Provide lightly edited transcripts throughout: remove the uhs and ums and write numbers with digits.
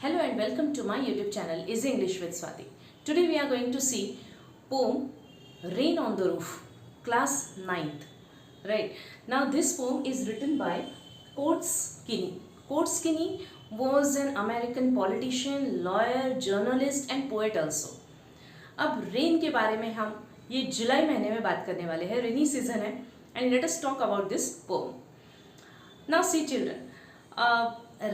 Hello and welcome to my YouTube channel Easy English with Swati. Today we are going to see poem Rain on the Roof, class 9th. Right. Now this poem is written by Coates Kinney. Coates Kinney was an American politician, lawyer, journalist and poet also. अब rain के बारे में हम ये जुलाई महीने में बात करने वाले हैं. रेनी सीजन है and let us talk about this pome. Now see children,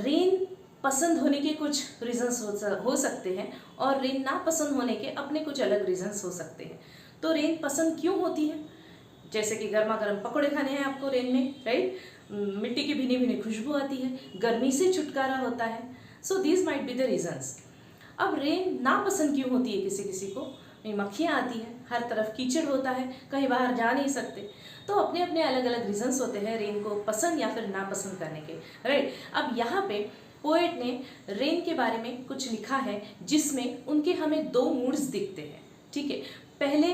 rain पसंद होने के कुछ रीजंस हो सकते हैं और रेन ना पसंद होने के अपने कुछ अलग रीजंस हो सकते हैं. तो रेन पसंद क्यों होती है? जैसे कि गर्मा गर्म पकौड़े खाने हैं आपको रेन में, राइट? मिट्टी की भीनी भीनी खुशबू आती है, गर्मी से छुटकारा होता है. So these might be the reasons. अब रेन ना पसंद क्यों होती है किसी किसी को? मक्खियाँ आती हैं, हर तरफ कीचड़ होता है, कहीं बाहर जा नहीं सकते. तो अपने अपने अलग अलग रीजंस होते हैं रेन को पसंद या फिर नापसंद करने के, राइट? अब यहाँ पे पोएट ने रेन के बारे में कुछ लिखा है जिसमें उनके हमें दो मूड्स दिखते हैं. ठीक है, पहले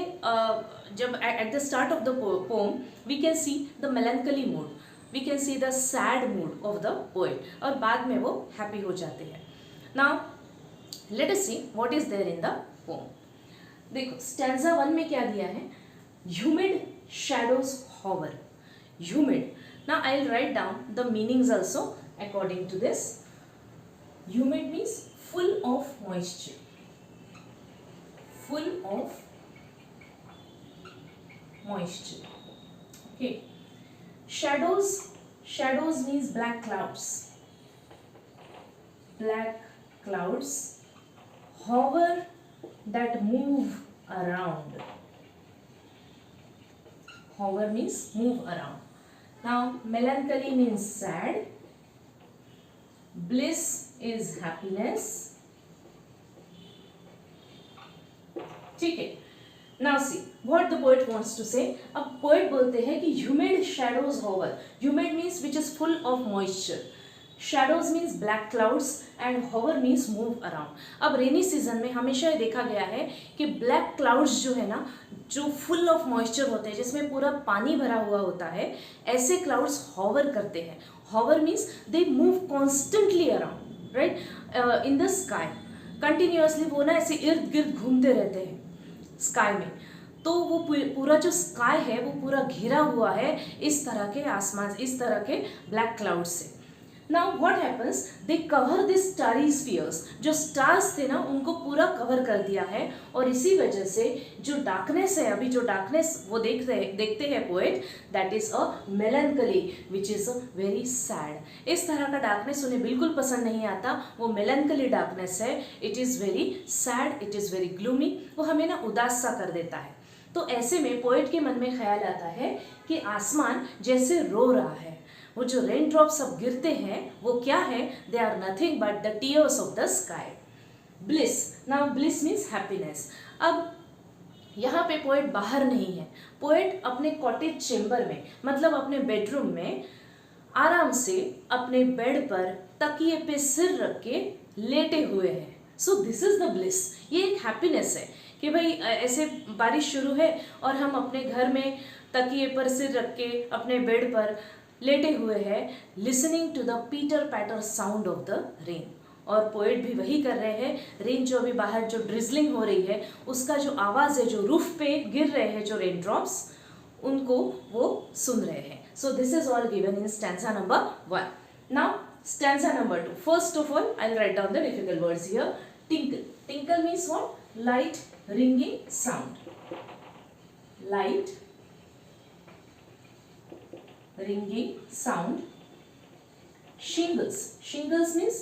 जब at the start of the poem we can see the melancholy mood, we can see the sad mood of the poet, और बाद में वो हैप्पी हो जाते हैं. Now let us see what is there in the poem. देखो stanza 1 में क्या दिया है? Humid shadows hover. Humid. Now I'll write down the meanings also according to this. Humid means full of moisture. Full of moisture. Okay. Shadows. Shadows means black clouds. Black clouds hover that move around. Hover means move around. Now melancholy means sad. Bliss is happiness. ठीक है. Now see what the poet wants to say. अब poet बोलते हैं कि humid shadows hover. Humid means which is full of moisture. Shadows means black clouds and hover means move around. अब rainy season में हमेशा ये देखा गया है कि ब्लैक क्लाउड्स जो है ना, जो फुल ऑफ मॉइस्चर होते हैं, जिसमें पूरा पानी भरा हुआ होता है, ऐसे क्लाउड्स हॉवर करते हैं. Hover means they move constantly around, right, in the sky. Continuously वो ना ऐसे इर्द गिर्द घूमते रहते हैं स्काई में. तो वो पूरा जो स्काई है वो पूरा घिरा हुआ है इस तरह के आसमान, इस तरह के ब्लैक क्लाउड से. Now what happens? They cover the starry spheres. जो स्टार्स थे ना उनको पूरा कवर कर दिया है, और इसी वजह से जो डार्कनेस है, अभी जो डार्कनेस वो देखते हैं poet, that is a melancholy which is a very sad. इस तरह का डार्कनेस उन्हें बिल्कुल पसंद नहीं आता. वो मेलैंकली डार्कनेस है, it is very sad, it is very gloomy. वो हमें ना उदास सा कर देता है. तो ऐसे में पोएट के मन में ख्याल आता है कि आसमान जैसे रो रहा है. वो जो रेन ड्रॉप्स सब गिरते हैं वो क्या है? They are nothing but the tears of the sky. Bliss. Now bliss means happiness. अब यहाँ पे पोएट बाहर नहीं है. पोएट अपने कॉटेज चेम्बर में, मतलब अपने बेडरूम में आराम से अपने बेड पर तकिए पे सिर रख के लेटे हुए हैं. सो दिस इज द ब्लिस. ये एक हैप्पीनेस है कि भाई ऐसे बारिश शुरू है और हम अपने घर में तकिए पर सिर रख के अपने बेड पर लेटे हुए हैं, listening to the pitter patter sound of the rain. और पोएट भी वही कर रहे हैं. रेन जो अभी बाहर जो ड्रिजलिंग हो रही है उसका जो आवाज़ है, जो रूफ पे गिर रहे हैं जो रेन ड्रॉप्स, उनको वो सुन रहे हैं. सो this is all given in stanza number 1. Now stanza number 2. First of all I will write down the difficult words here. Tinkle. Tinkle means what? Light ringing sound. Light ringing sound. Shingles. Shingles means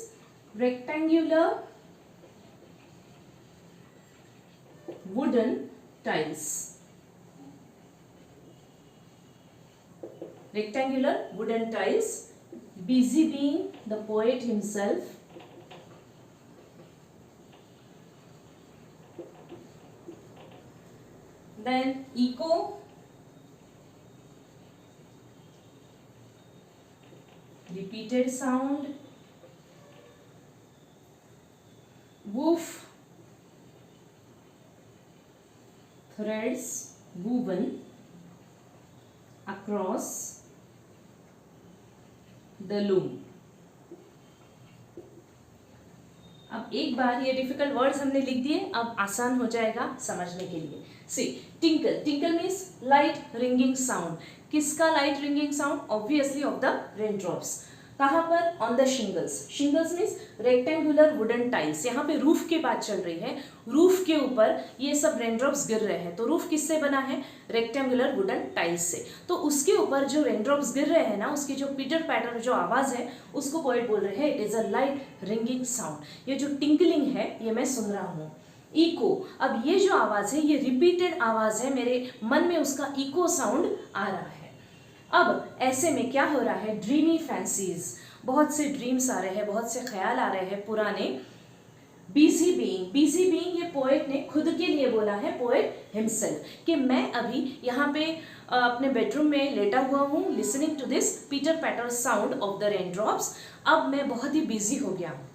rectangular wooden tiles. Rectangular wooden tiles. Busy being the poet himself. Then echo. Repeated sound. Woof. Threads woven across the loom. एक बार ये difficult words हमने लिख दिए, अब आसान हो जाएगा समझने के लिए। See tinkle, tinkle means light ringing sound. किसका light ringing sound? Obviously of the rain drops. कहाँ पर? On the shingles. Shingles means rectangular wooden tiles. यहाँ पे रूफ की बात चल रही है, रूफ के ऊपर ये सब रेनड्रॉप्स गिर रहे हैं। तो रूफ किससे बना है? रेक्टेंगुलर वुडन टाइल्स से। तो उसके ऊपर जो रेनड्रॉप्स गिर रहे हैं ना, उसकी जो पीटर पैटर जो आवाज है, उसको पोएट बोल रहे हैं it is a light ringing sound. ये जो टिंकलिंग है ये मैं सुन रहा हूँ। इको, अब ये जो आवाज है ये रिपीटेड आवाज है, मेरे मन में उसका इको साउंड आ रहा है। अब ऐसे में क्या हो रहा है? ड्रीमी फैंसीज, बहुत से ड्रीम्स आ रहे हैं, बहुत से ख्याल आ रहे हैं पुराने। बिजी बीइंग, बिजी बीइंग ये पोएट ने खुद के लिए बोला है, पोएट हिमसेल्फ, कि मैं अभी यहाँ पे अपने बेडरूम में लेटा हुआ हूँ, listening to this pitter patter sound of the rain drops. अब मैं बहुत ही बिजी हो गया हूँ।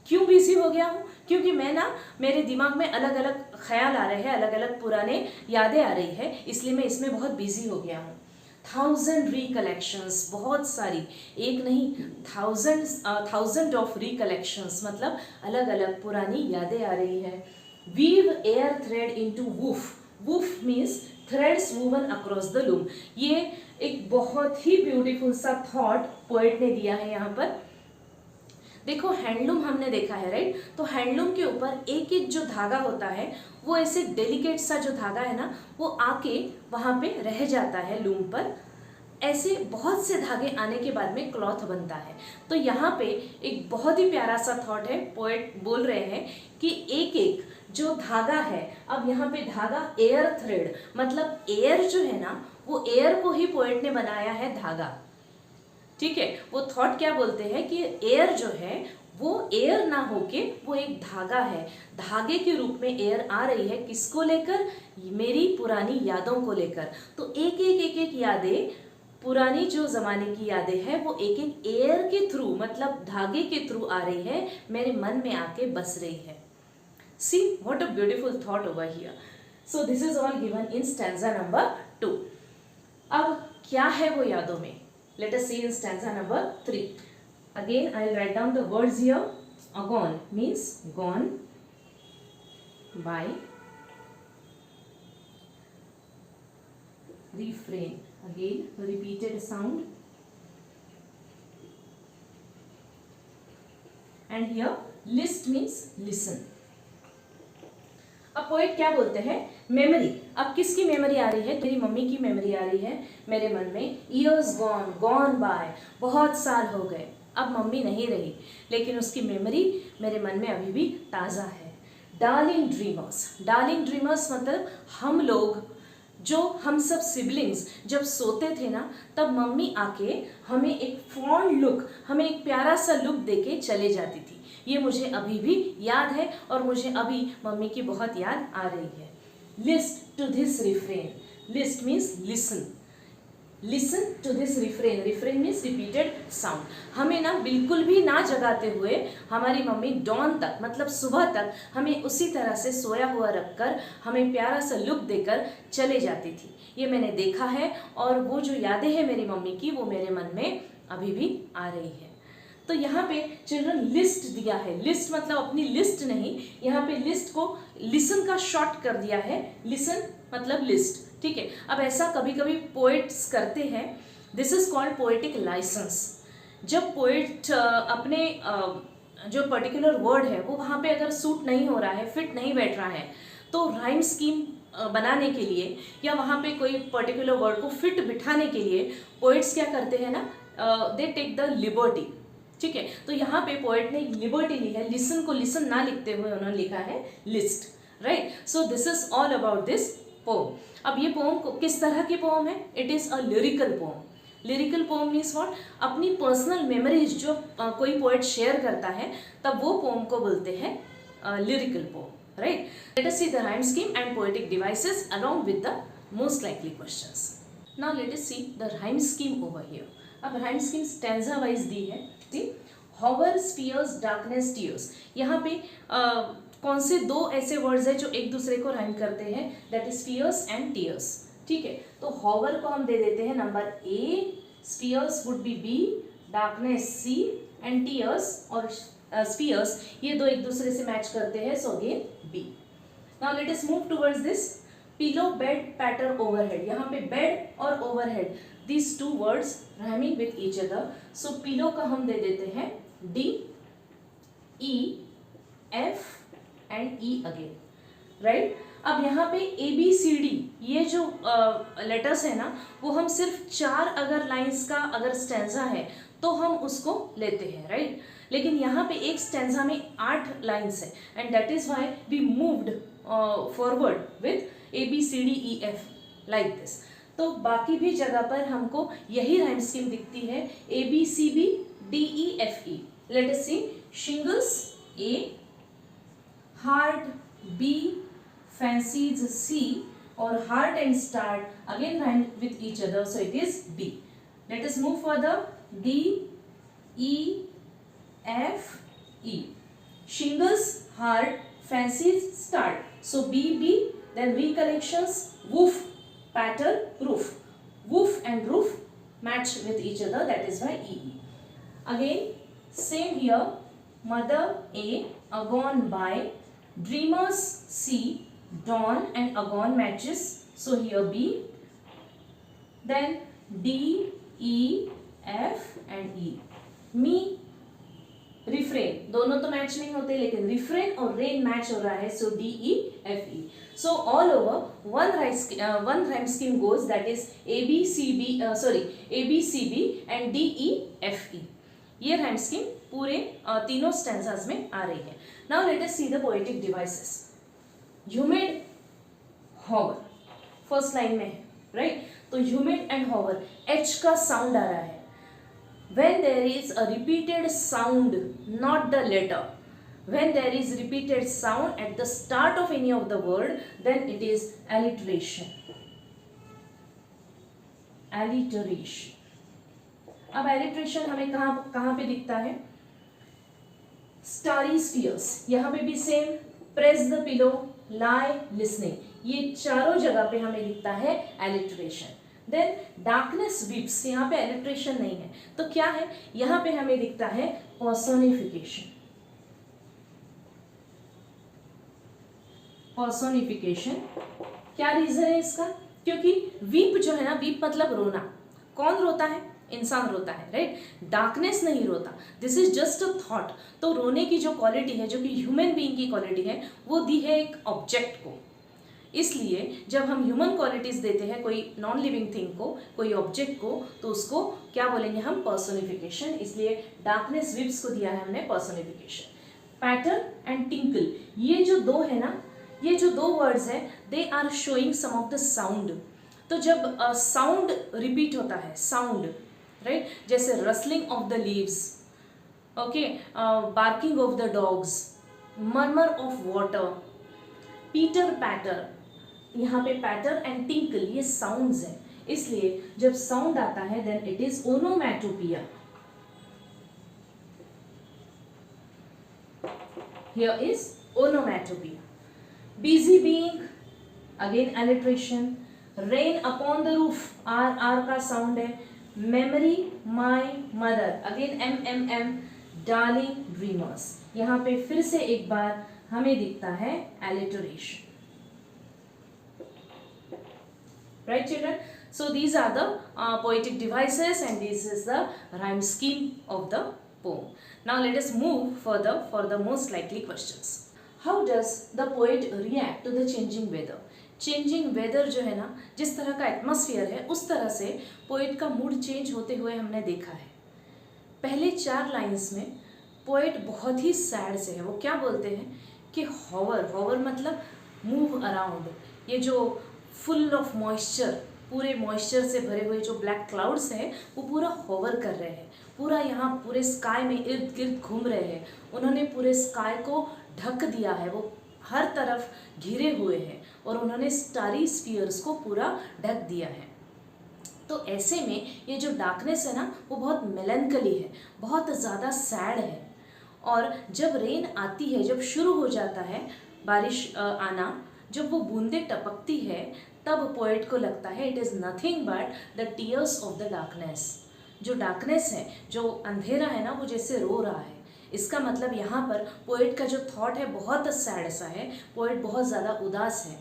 क्यों बिजी हो गया हूँ? क्योंकि मैं ना, मेरे दिमाग में अलग अलग ख्याल आ रहे हैं, अलग अलग पुराने यादें आ रही है, इसलिए मैं इसमें बहुत बिजी हो गया हूँ। 1000 रिकलेक्शंस, बहुत सारी, एक नहीं, थाउजेंड ऑफ रिकलेक्शंस, मतलब अलग अलग पुरानी यादें आ रही है। Weave air thread into woof, woof means threads woven across the loom. ये एक बहुत ही ब्यूटीफुल सा थॉट पोएट ने दिया है यहाँ पर। देखो हैंडलूम हमने देखा है, राइट? तो हैंडलूम के ऊपर एक एक जो धागा होता है वो ऐसे डेलिकेट सा जो धागा है ना, वो आके वहाँ पे रह जाता है लूम पर। ऐसे बहुत से धागे आने के बाद में क्लॉथ बनता है। तो यहाँ पे एक बहुत ही प्यारा सा थॉट है, पोएट बोल रहे हैं कि एक एक जो धागा है, अब यहाँ पे धागा एयर थ्रेड, मतलब एयर जो है ना, वो एयर को ही पोएट ने बनाया है धागा। ठीक है, वो थॉट क्या बोलते हैं कि एयर जो है वो एयर ना होके वो एक धागा है, धागे के रूप में एयर आ रही है। किसको लेकर? मेरी पुरानी यादों को लेकर। तो एक एक यादें, पुरानी जो जमाने की यादें हैं, वो एक एक एयर के थ्रू, मतलब धागे के थ्रू आ रही है, मेरे मन में आके बस रही है। See what a beautiful thought over here. So this is all given in stanza number 2। अब क्या है वो यादों में? Let us see in stanza number 3. Again, I will write down the words here. Gone means gone by. Refrain, again repeated sound. And here list means listen. अब poet क्या बोलते हैं? मेमोरी। अब किसकी मेमोरी आ रही है? मेरी मम्मी की मेमोरी आ रही है मेरे मन में। ईयर्स गॉन, गॉन बाय, बहुत साल हो गए, अब मम्मी नहीं रही, लेकिन उसकी मेमोरी मेरे मन में अभी भी ताज़ा है। डार्लिंग ड्रीमर्स, डार्लिंग ड्रीमर्स मतलब हम लोग, जो हम सब सिबलिंग्स जब सोते थे ना, तब मम्मी आके हमें एक फॉन्ड लुक, हमें एक प्यारा सा लुक देके चले जाती थी। ये मुझे अभी भी याद है और मुझे अभी मम्मी की बहुत याद आ रही है। List to this refrain, list means listen, listen to this refrain, refrain means repeated sound. हमें ना बिल्कुल भी ना जगाते हुए हमारी मम्मी डॉन तक, मतलब सुबह तक, हमें उसी तरह से सोया हुआ रखकर हमें प्यारा सा लुक देकर चले जाती थी। ये मैंने देखा है और वो जो यादें हैं मेरी मम्मी की, वो मेरे मन में अभी भी आ रही है। तो यहाँ पे चिल्ड्रन लिस्ट दिया है, लिस्ट मतलब अपनी लिस्ट नहीं, यहाँ पे लिस्ट को लिसन का शॉर्ट कर दिया है, लिसन मतलब लिस्ट। ठीक है, अब ऐसा कभी कभी पोएट्स करते हैं, this is called poetic licence. जब पोएट अपने जो पर्टिकुलर वर्ड है वो वहाँ पे अगर सूट नहीं हो रहा है, फिट नहीं बैठ रहा है, तो राइम स्कीम बनाने के लिए या वहाँ पे कोई पर्टिकुलर वर्ड को फिट बिठाने के लिए पोएट्स क्या करते हैं ना, दे टेक द लिबर्टी। ठीक है, तो यहाँ पे पोएट ने लिबर्टी ली है, लिसन को लिसन ना लिखते हुए उन्होंने लिखा है list, right? So this is all about this poem. अब ये पोम किस तरह की पोम है? It is a lyrical poem. Lyrical poem means what? अपनी पर्सनल मेमोरीज जो कोई पोएट शेयर करता है, तब वो पोम को बोलते हैं lyrical poem, right? Let us see the rhyme scheme and poetic devices along with the most likely questions. Now let us see the rhyme scheme over here. अब राइम स्कीम स्टैंजा वाइज दी है। Hover, spheres, darkness, tears. यहाँ पे कौन से दो ऐसे words हैं जो एक दूसरे को राइम करते हैं? That is spheres and tears. ठीक है, तो हॉवर को हम दे देते हैं number A, spheres would be B, darkness C and tears और स्फीयर्स, ये दो एक दूसरे से मैच करते हैं, so again B. Now let us move towards this pillow, bed, patter, overhead. यहाँ पे बेड और overhead, these two words rhyming with each other. So pillow का हम दे देते हैं D, E, F and E again, right? अब यहाँ पे A B C D ये जो लेटर्स है ना, वो हम सिर्फ 4 अगर लाइंस का अगर स्टैंजा है तो हम उसको लेते हैं, राइट? लेकिन यहाँ पे एक स्टैंजा में 8 लाइंस है, and that is why we moved forward with A B C D E F like this. तो बाकी भी जगह पर हमको यही राइम स्कीम दिखती है, A B C B D E F E. Let us see. Shingles A, heart B, fancies C, और heart and start again rhyme with each other, so it is B. Let us move further. D, E, F, E. Shingles, heart, fancies, start. So B, B, then recollections, woof, pattern, roof. Woof and roof match with each other, that is why E, E. Again, same here. Mother A, agone by. Dreamers C, dawn and agone matches. So here B. Then D, E, F and E. Me, refrain, दोनों तो match नहीं होते, लेकिन refrain और rain match हो रहा है, so D, E, F, E. So all over one rhyme scheme goes, that is A B C B and D, E, F, E. ये rhyme scheme पूरे तीनों stanzas में आ रही है. Now let us see the poetic devices. Humid, hover, first line में है, right? तो humid and hover, H का sound आ रहा है. When there is a repeated sound, not the letter. When there is repeated sound at the start of any of the word, then it is alliteration. Alliteration. अब alliteration हमें कहाँ पे दिखता है? Starry spheres. यहाँ पे भी same. Press the pillow, lie, listening. ये चारों जगह पे हमें दिखता है alliteration. देन डार्कनेस वीप्स, यहाँ पे एलिट्रेशन नहीं है, तो क्या है? यहाँ पे हमें दिखता है पर्सोनिफिकेशन. पर्सोनिफिकेशन क्या रीजन है इसका? क्योंकि वीप जो है ना, वीप मतलब रोना. कौन रोता है? इंसान रोता है, राइट? डार्कनेस नहीं रोता. This is just a thought. तो रोने की जो क्वालिटी है, जो कि ह्यूमन बीइंग की क्वालिटी है, वो दी है एक ऑब्जेक्ट को. इसलिए जब हम ह्यूमन क्वालिटीज देते हैं कोई नॉन लिविंग थिंग को, कोई ऑब्जेक्ट को, तो उसको क्या बोलेंगे हम? पर्सोनिफिकेशन. इसलिए डार्कनेस विप्स को दिया है हमने पर्सोनिफिकेशन. पैटर्न एंड टिंकल, ये जो दो है ना, ये जो दो वर्ड्स है, they are showing some of the sound. तो जब साउंड रिपीट होता है, साउंड, राइट, जैसे rustling of the leaves, okay, barking of the dogs, murmur of water, pitter patter, यहाँ पे पैटर एंड टिंकल ये साउंड्स हैं. इसलिए जब साउंड आता है, then it is onomatopoeia. Here is onomatopoeia. Busy being, again alliteration. Rain upon the roof, R, R का sound है. Memory, my mother, again M M M. Darling, dreamers. यहाँ पे फिर से एक बार हमें दिखता है alliteration. Right, children? So these are the poetic devices, and this is the rhyme scheme of the poem. Now let us move further for the most likely questions. How does the poet react to the changing weather? Changing weather जो है ना, जिस तरह का atmosphere है, उस तरह से पोएट का मूड चेंज होते हुए हमने देखा है. पहले 4 लाइन्स में पोएट बहुत ही सैड से है. वो क्या बोलते हैं कि हॉवर, हॉवर मतलब मूव अराउंड. ये जो फुल ऑफ मॉइस्चर, पूरे मॉइस्चर से भरे हुए जो ब्लैक क्लाउड्स हैं, वो पूरा हॉवर कर रहे हैं, पूरा यहाँ पूरे स्काई में इर्द गिर्द घूम रहे हैं. उन्होंने पूरे स्काई को ढक दिया है, वो हर तरफ घिरे हुए हैं, और उन्होंने स्टारी स्फीयर्स को पूरा ढक दिया है. तो ऐसे में ये जो डार्कनेस है ना, वो बहुत मेलैंकली है, बहुत ज़्यादा सैड है. और जब रेन आती है, जब शुरू हो जाता है बारिश आना, जब वो बूंदें टपकती है, तब पोएट को लगता है it is nothing but the tears of the darkness. जो डार्कनेस है, जो अंधेरा है ना, वो जैसे रो रहा है. इसका मतलब यहाँ पर पोएट का जो थॉट है बहुत सैड सा है, पोएट बहुत ज़्यादा उदास है,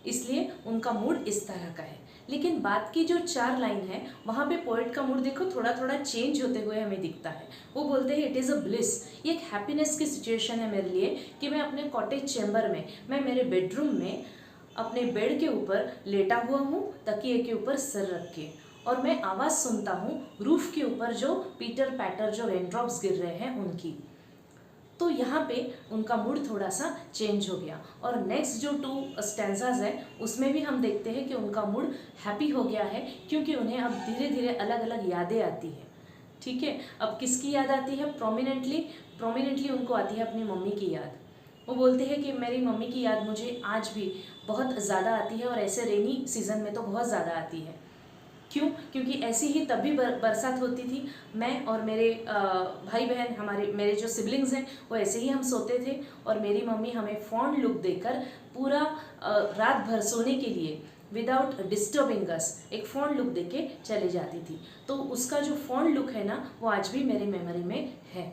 इसलिए उनका मूड इस तरह का है। लेकिन बात की जो 4 लाइन है वहाँ पे पोएट का मूड देखो थोड़ा थोड़ा चेंज होते हुए हमें दिखता है। वो बोलते हैं इट इज़ अ ब्लिस, ये एक हैप्पीनेस की सिचुएशन है मेरे लिए कि मैं अपने कॉटेज चैम्बर में, मैं मेरे बेडरूम में अपने बेड के ऊपर लेटा हुआ हूँ तकिए के ऊपर सर रख के, और मैं आवाज़ सुनता हूँ रूफ के ऊपर जो पीटर पैटर जो रेनड्रॉप्स गिर रहे हैं उनकी। तो यहाँ पे उनका मूड थोड़ा सा चेंज हो गया। और नेक्स्ट जो 2 स्टैंजाज है उसमें भी हम देखते हैं कि उनका मूड हैप्पी हो गया है, क्योंकि उन्हें अब धीरे धीरे अलग अलग यादें आती हैं। ठीक है, अब किसकी याद आती है? प्रोमिनेंटली उनको आती है अपनी मम्मी की याद। वो बोलते हैं कि मेरी मम्मी की याद मुझे आज भी बहुत ज़्यादा आती है, और ऐसे रेनी सीज़न में तो बहुत ज़्यादा आती है। क्यों? क्योंकि ऐसी ही तभी बरसात होती थी। मैं और मेरे भाई बहन, मेरे जो सिबलिंग्स हैं वो ऐसे ही हम सोते थे, और मेरी मम्मी हमें फॉन्ड लुक देकर पूरा रात भर सोने के लिए विदाउट डिस्टर्बिंग अस एक फॉन्ड लुक देके चले जाती थी। तो उसका जो फॉन्ड लुक है ना वो आज भी मेरी मेमोरी में है।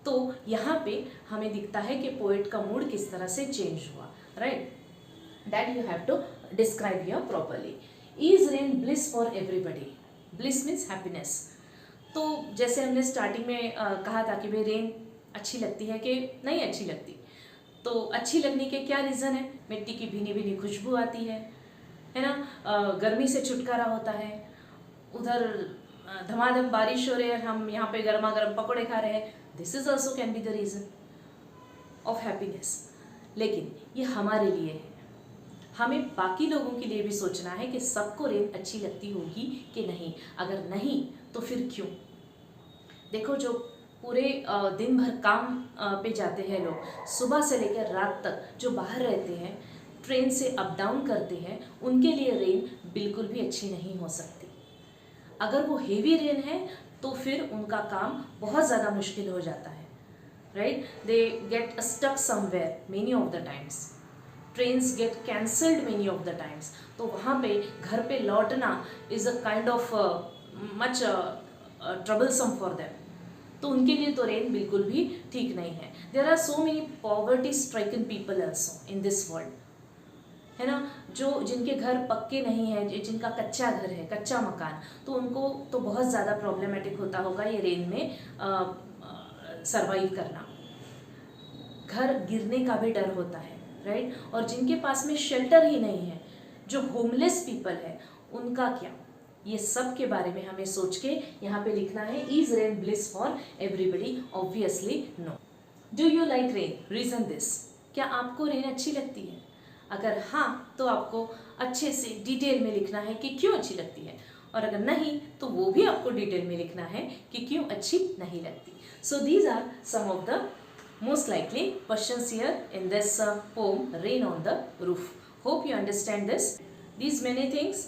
तो यहाँ पे हमें दिखता है कि पोएट का मूड किस तरह से चेंज हुआ, right? That you have to describe here properly. Is rain bliss for everybody? Bliss means happiness. तो जैसे हमने स्टार्टिंग में कहा था कि भाई रेन अच्छी लगती है कि नहीं अच्छी लगती, तो अच्छी लगने के क्या रीज़न है? मिट्टी की भीनी भीनी खुशबू आती है ना, गर्मी से छुटकारा होता है, उधर धमाधम बारिश हो रही है, हम यहाँ पे गर्मा गर्म पकौड़े खा रहे हैं, this is also can be the reason of happiness. लेकिन ये हमारे लिए है, हमें बाकी लोगों के लिए भी सोचना है कि सबको रेन अच्छी लगती होगी कि नहीं। अगर नहीं तो फिर क्यों? देखो, जो पूरे दिन भर काम पे जाते हैं लोग, सुबह से लेकर रात तक जो बाहर रहते हैं, ट्रेन से अप डाउन करते हैं, उनके लिए रेन बिल्कुल भी अच्छी नहीं हो सकती। अगर वो हेवी रेन है तो फिर उनका काम बहुत ज़्यादा मुश्किल हो जाता है, right? They get stuck somewhere many of the times, trains get cancelled many of the times. तो वहाँ पे घर पे लौटना is a kind of much troublesome for them. तो उनके लिए तो रेन बिल्कुल भी ठीक नहीं है। There are so many poverty stricken people also in this world, है ना, जो जिनके घर पक्के नहीं हैं, जिनका कच्चा घर है, कच्चा मकान, तो उनको तो बहुत ज़्यादा प्रॉब्लमेटिक होता होगा ये रेन में सरवाइव करना। घर गिरने का भी डर होता है, राइट? और जिनके पास में शेल्टर ही नहीं है, जो होमलेस पीपल है, उनका क्या? ये सब के बारे में हमें सोच के यहाँ पे लिखना है। Is rain bliss for everybody? Obviously no. Do you like rain? Reason this. क्या आपको रेन अच्छी लगती है? अगर हाँ तो आपको अच्छे से डिटेल में लिखना है कि क्यों अच्छी लगती है, और अगर नहीं तो वो भी आपको डिटेल में लिखना है कि क्यों अच्छी नहीं लगती। So these are some of the most likely questions here in this poem Rain on the Roof. Hope you understand these many things.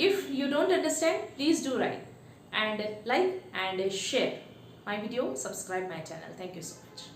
If you don't understand, please do write and like and share my video, subscribe my channel. Thank you so much.